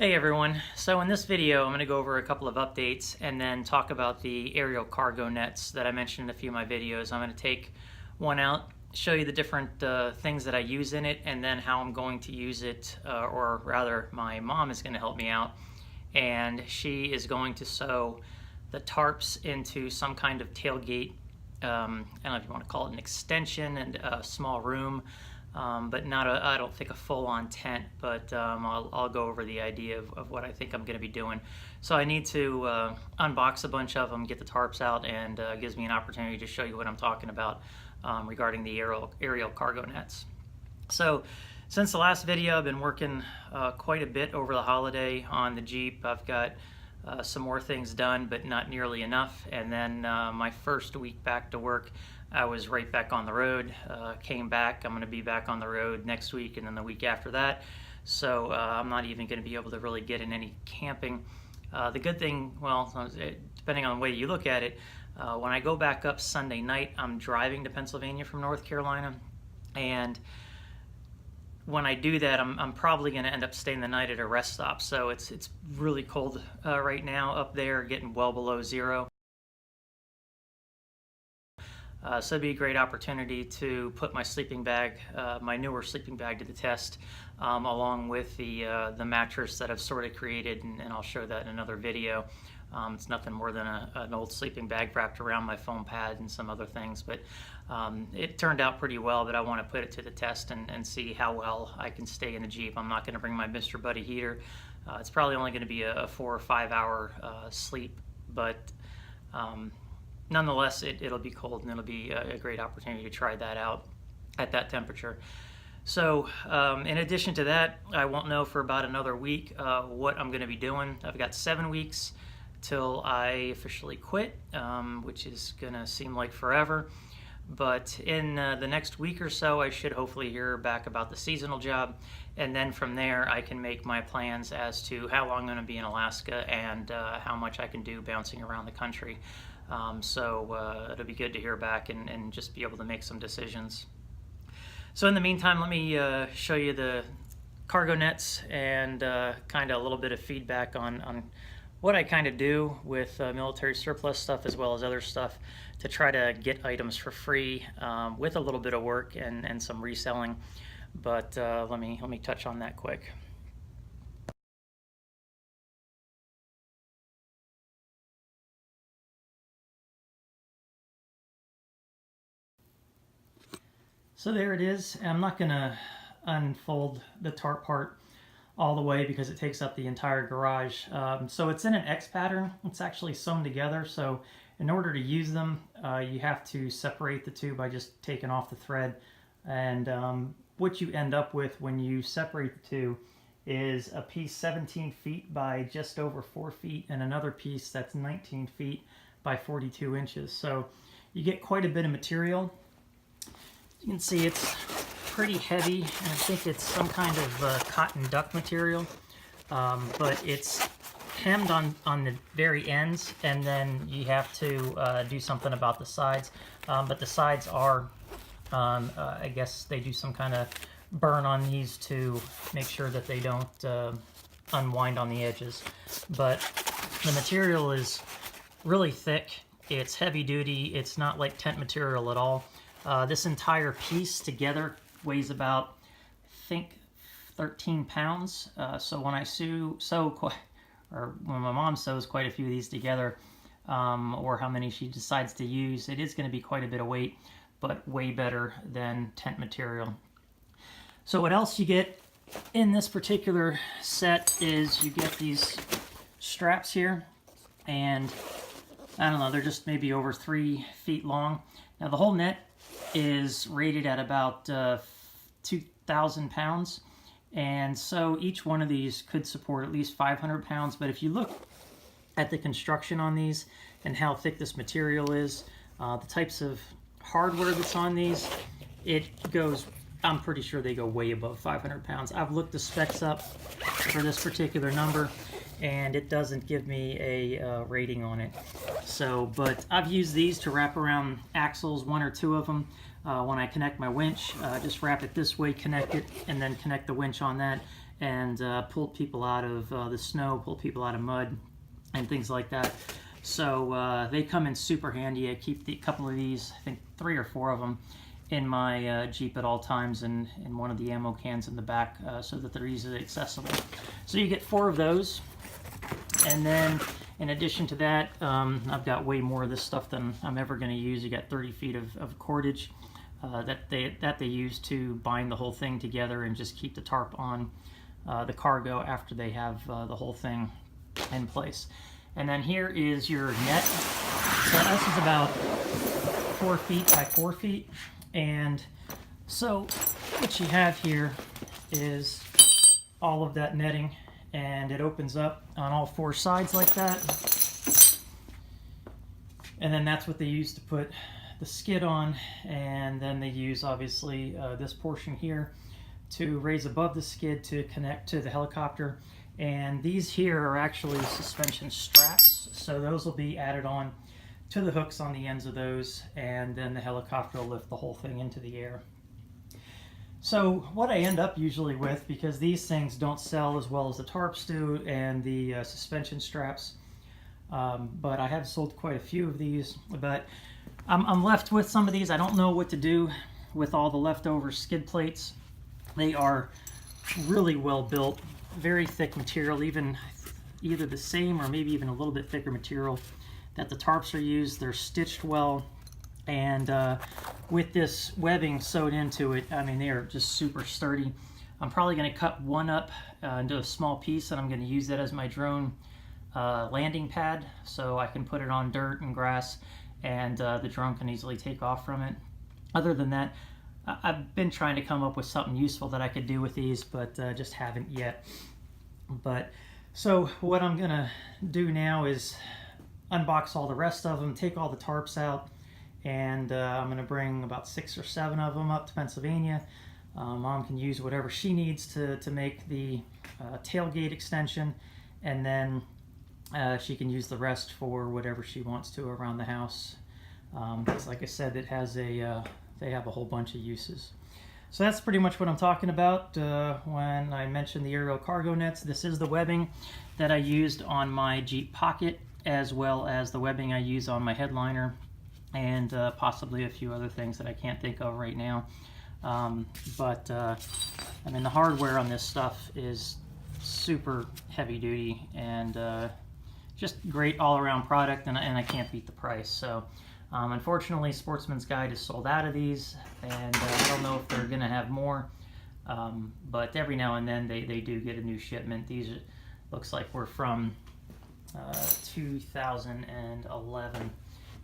Hey everyone, so in this video I'm going to go over a couple of updates and then talk about the aerial cargo nets that I mentioned in a few of my videos. I'm going to take one out, show you the different things that I use in it, and then how I'm going to use it, or rather my mom is going to help me out, and she is going to sew the tarps into some kind of tailgate. I don't know if you want to call it an extension and a small room. But not I don't think a full-on tent, but I'll go over the idea of what I think I'm going to be doing. So I need to unbox a bunch of them, get the tarps out, and it gives me an opportunity to show you what I'm talking about regarding the aerial cargo nets. So since the last video, I've been working quite a bit over the holiday on the Jeep. I've got some more things done, but not nearly enough. And then my first week back to work, I was right back on the road, came back. I'm going to be back on the road next week and then the week after that. So I'm not even going to be able to really get in any camping. The good thing, well, depending on the way you look at it, when I go back up Sunday night, I'm driving to Pennsylvania from North Carolina. And when I do that, I'm probably going to end up staying the night at a rest stop. So it's really cold right now up there, getting well below zero. So it'd be a great opportunity to put my sleeping bag, my newer sleeping bag, to the test, along with the mattress that I've sort of created, and I'll show that in another video. It's nothing more than an old sleeping bag wrapped around my foam pad and some other things, but it turned out pretty well. But I want to put it to the test and see how well I can stay in the Jeep. I'm not going to bring my Mr. Buddy heater. It's probably only going to be a 4 or 5 hour sleep, but nonetheless, it'll be cold, and it'll be a great opportunity to try that out at that temperature. So in addition to that, I won't know for about another week what I'm going to be doing. I've got 7 weeks till I officially quit, which is going to seem like forever. But in the next week or so, I should hopefully hear back about the seasonal job. And then from there, I can make my plans as to how long I'm going to be in Alaska and how much I can do bouncing around the country. So it'll be good to hear back and just be able to make some decisions. So in the meantime, let me show you the cargo nets and kind of a little bit of feedback on what I kind of do with military surplus stuff as well as other stuff to try to get items for free with a little bit of work and some reselling. But let me touch on that quick. So there it is. I'm not going to unfold the tarp part all the way because it takes up the entire garage. So it's in an X pattern. It's actually sewn together. So in order to use them, you have to separate the two by just taking off the thread. And what you end up with when you separate the two is a piece 17 feet by just over 4 feet and another piece that's 19 feet by 42 inches. So you get quite a bit of material. You can see it's pretty heavy, and I think it's some kind of cotton duck material, but it's hemmed on the very ends, and then you have to do something about the sides. But the sides are, I guess they do some kind of burn on these to make sure that they don't unwind on the edges. But the material is really thick, it's heavy duty, it's not like tent material at all. This entire piece together weighs about, I think, 13 pounds. So when I when my mom sews quite a few of these together, or how many she decides to use, it is going to be quite a bit of weight, but way better than tent material. So what else you get in this particular set is you get these straps here, and I don't know, they're just maybe over 3 feet long. Now the whole net is rated at about 2,000 pounds, and so each one of these could support at least 500 pounds. But if you look at the construction on these and how thick this material is, the types of hardware that's on these, it goes, I'm pretty sure they go way above 500 pounds. I've looked the specs up for this particular number, and it doesn't give me a rating on it. So, but I've used these to wrap around axles, 1 or 2 of them. When I connect my winch, just wrap it this way, connect it, and then connect the winch on that, and pulled people out of the snow, pulled people out of mud, and things like that. So they come in super handy. I keep a couple of these, I think 3 or 4 of them, in my Jeep at all times, and in one of the ammo cans in the back, so that they're easily accessible. So you get 4 of those, and then in addition to that, I've got way more of this stuff than I'm ever going to use. You got 30 feet of cordage that they use to bind the whole thing together and just keep the tarp on the cargo after they have the whole thing in place. And then here is your net. So this is about 4 feet by 4 feet. And so what you have here is all of that netting, and it opens up on all 4 sides like that. And then that's what they use to put the skid on, and then they use obviously this portion here to raise above the skid to connect to the helicopter. And these here are actually suspension straps, so those will be added on to the hooks on the ends of those, and then the helicopter will lift the whole thing into the air. So what I end up usually with, because these things don't sell as well as the tarps do and the suspension straps, but I have sold quite a few of these, but I'm left with some of these. I don't know what to do with all the leftover skid plates. They are really well built, very thick material, even either the same or maybe even a little bit thicker material that the tarps are used. They're stitched well, and with this webbing sewed into it, I mean, they are just super sturdy. I'm probably going to cut one up into a small piece, and I'm going to use that as my drone landing pad, so I can put it on dirt and grass, and the drone can easily take off from it. Other than that, I've been trying to come up with something useful that I could do with these, but just haven't yet. But so what I'm gonna do now is unbox all the rest of them, take all the tarps out, and I'm gonna bring about 6 or 7 of them up to Pennsylvania. Mom can use whatever she needs to make the tailgate extension, and then she can use the rest for whatever she wants to around the house. Because like I said, it has they have a whole bunch of uses. So that's pretty much what I'm talking about when I mentioned the aerial cargo nets. This is the webbing that I used on my Jeep Pocket, as well as the webbing I use on my headliner, and possibly a few other things that I can't think of right now. I mean, the hardware on this stuff is super heavy duty, and just great all-around product, and I can't beat the price. So unfortunately, Sportsman's Guide is sold out of these, and I don't know if they're going to have more, but every now and then they do get a new shipment. These looks like we're from 2011,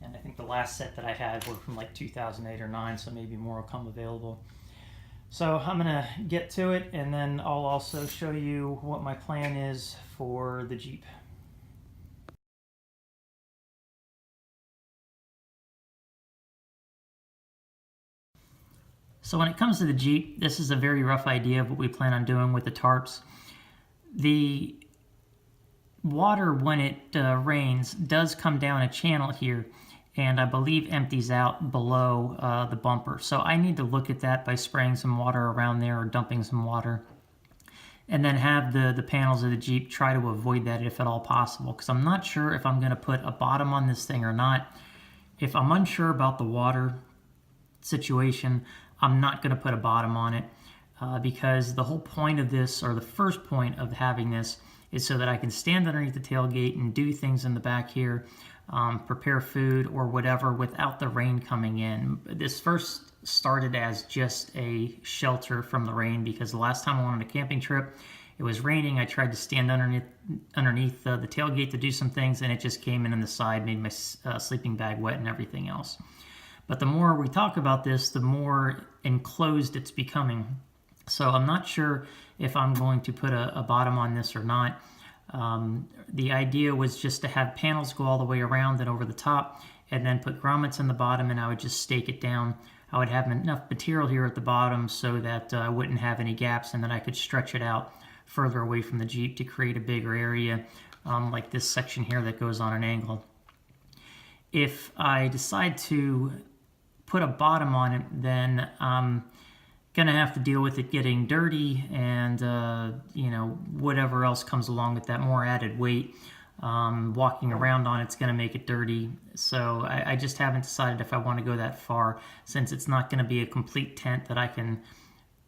and I think the last set that I had were from like 2008 or 9, so maybe more will come available. So I'm going to get to it, and then I'll also show you what my plan is for the Jeep. So when it comes to the Jeep, this is a very rough idea of what we plan on doing with the tarps. The water, when it rains, does come down a channel here, and I believe empties out below the bumper. So I need to look at that by spraying some water around there or dumping some water, and then have the panels of the Jeep try to avoid that if at all possible, because I'm not sure if I'm going to put a bottom on this thing or not. If I'm unsure about the water situation, I'm not going to put a bottom on it, because the whole point of this, or the first point of having this, is so that I can stand underneath the tailgate and do things in the back here, prepare food or whatever without the rain coming in. This first started as just a shelter from the rain, because the last time I went on a camping trip, it was raining. I tried to stand underneath the tailgate to do some things, and it just came in on the side, made my sleeping bag wet and everything else. But the more we talk about this, the more enclosed it's becoming. So I'm not sure if I'm going to put a bottom on this or not. The idea was just to have panels go all the way around and over the top, and then put grommets in the bottom, and I would just stake it down. I would have enough material here at the bottom so that I wouldn't have any gaps, and then I could stretch it out further away from the Jeep to create a bigger area, like this section here that goes on an angle. If I decide to put a bottom on it, then gonna have to deal with it getting dirty and you know, whatever else comes along with that, more added weight. Walking around on it's gonna make it dirty. So I just haven't decided if I want to go that far, since it's not gonna be a complete tent that I can,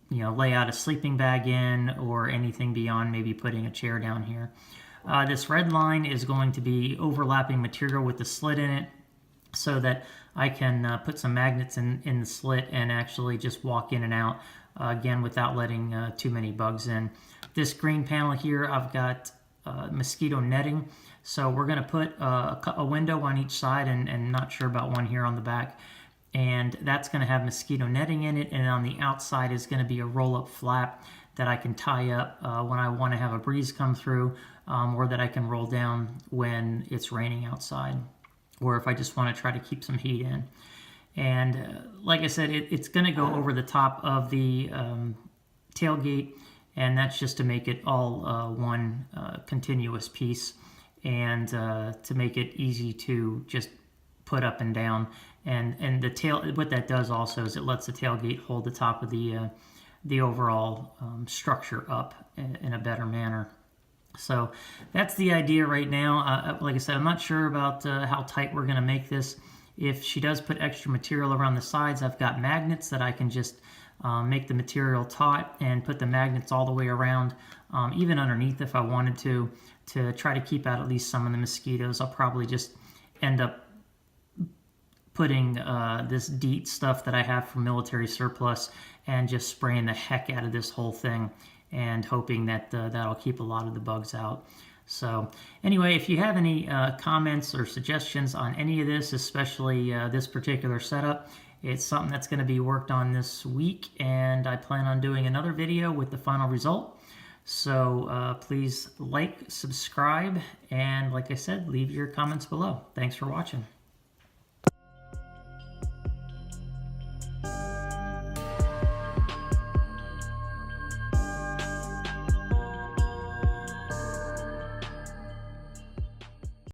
you know, lay out a sleeping bag in or anything beyond maybe putting a chair down here. This red line is going to be overlapping material with the slit in it, so that I can put some magnets in the slit and actually just walk in and out, again, without letting too many bugs in. This green panel here, I've got mosquito netting, so we're going to put a window on each side, and not sure about one here on the back, and that's going to have mosquito netting in it, and on the outside is going to be a roll-up flap that I can tie up when I want to have a breeze come through, or that I can roll down when it's raining outside, or if I just want to try to keep some heat in. And like I said, it's going to go over the top of the tailgate, and that's just to make it all one continuous piece, and to make it easy to just put up and down. And the tail, what that does also is it lets the tailgate hold the top of the overall structure up in a better manner. So that's the idea right now. Like I said, I'm not sure about how tight we're going to make this. If she does put extra material around the sides, I've got magnets that I can just make the material taut and put the magnets all the way around, even underneath if I wanted to try to keep out at least some of the mosquitoes. I'll probably just end up putting this DEET stuff that I have from military surplus and just spraying the heck out of this whole thing, and hoping that that'll keep a lot of the bugs out. So anyway, if you have any comments or suggestions on any of this, especially this particular setup, it's something that's going to be worked on this week, and I plan on doing another video with the final result. So please like, subscribe, and like I said, leave your comments below. Thanks for watching.